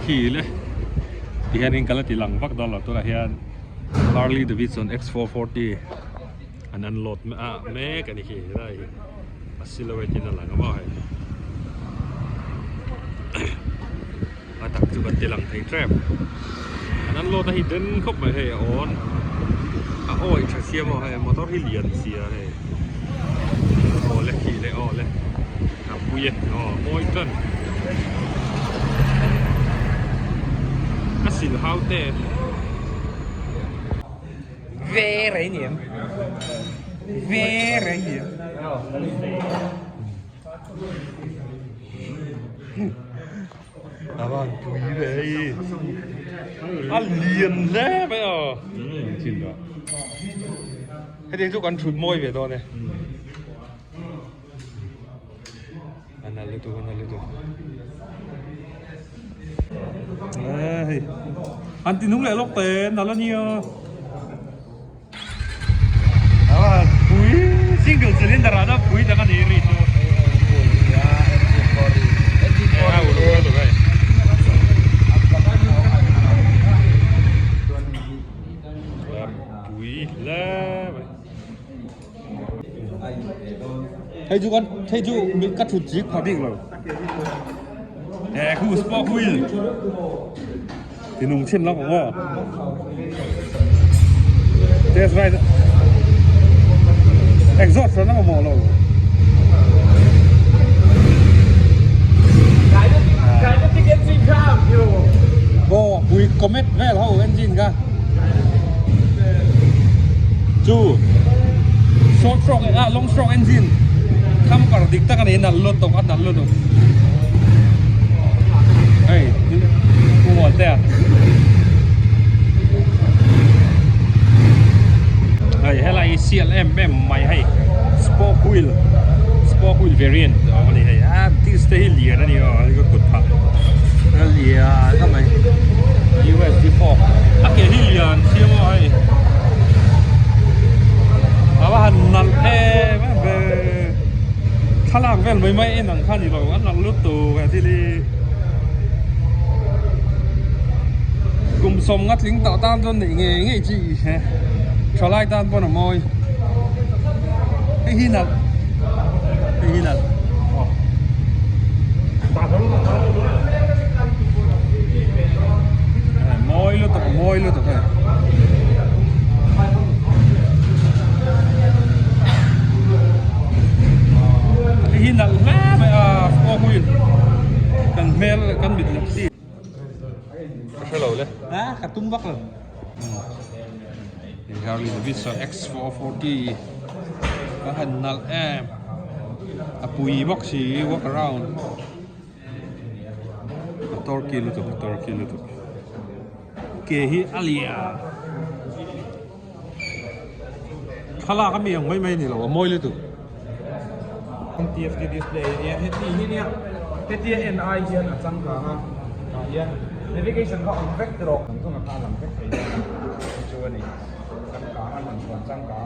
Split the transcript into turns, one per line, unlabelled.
ขี่เลยที่เห็นเองกันแล้วที่หลังวักดอลลาร์ตัวละเห็น Harley Davidson X440 อันนั้นรถแม่กันนี่ขี่ได้ซิลเวตินหลังก็บ่อยมาตักจุกันที่หลังไทยแทรปอันนั้นรถที่เดินครบไปให้ออนโอ้ยชักเสียมาให้มอเตอร์ที่เลียนเสียเลยโอ้เล็กขี่เลยอ้อเลยครับผู้เย็นอ๋อโมยต้นสิลฮาวเต้
เวไรเนี่ยเวไรเนี่ย
บ้านปุ๋ยเลยเลียนแล้วไปอ่ะจริงเหรอให้เด็กทุกคนชุดมวยไปตัวเนี่ยอันนั้นเลยตัวอันที่นุ่งเลยลูกเต๋นนั่นแล้วเนี่ยปุ๋ยซิงเกิลซิลินเดอร์นะปุ๋ยจะกันเอริโตให้จูกันให้จูมีกัดถุจิกพอดีเลยคือสปอร์ตวิลที่นุ่งเช่นแล้วผมว่า That's right exhaust นั่นก็มองเราบ่ปุ๋ยคอมเมตแม่เราเอนจินกันจูshort stroke long stroke engineทำก่อนดิกตั้งกันเองนั่นรถตกอันนั้นรถตกเฮ้ยกูหมดแต่เฮ้ยให้ไร CLM แม่ใหม่ให้ Sport Wheel variant วันนี้ให้ที่สเตย์เลียนั่นนี่ก็กดผักเลียทำไม US D4 เกี่ยวที่เลียเชื่อว่าว่านั่นแพ้แบบข้างล่างแว่นไม่หนังข้างนี้หรอกว่าหนังรถตู้แบบที่นี่กลุ่มสมงัดลิงต่อต้านจนไงจีฮะชาวไร่ต้านปนมอยไอ้หินัดมอยรถตู้hinak lah oh kuil kan mel kan bit leksi selalu lah katumbak lah Harley Davidson X440 bahan 0M apui box si walk around torque lu tu kehi alia khala kami yang mai ni lo moi lu tu
TFT displayเนี่ยเนี่ยNI เฮียนจังกะฮะเฮีย navigation ก็ on track ตลอดต้องมาพาหลังแท็กซี่ชัวร์นี่จังกะมันส่วนจังกะ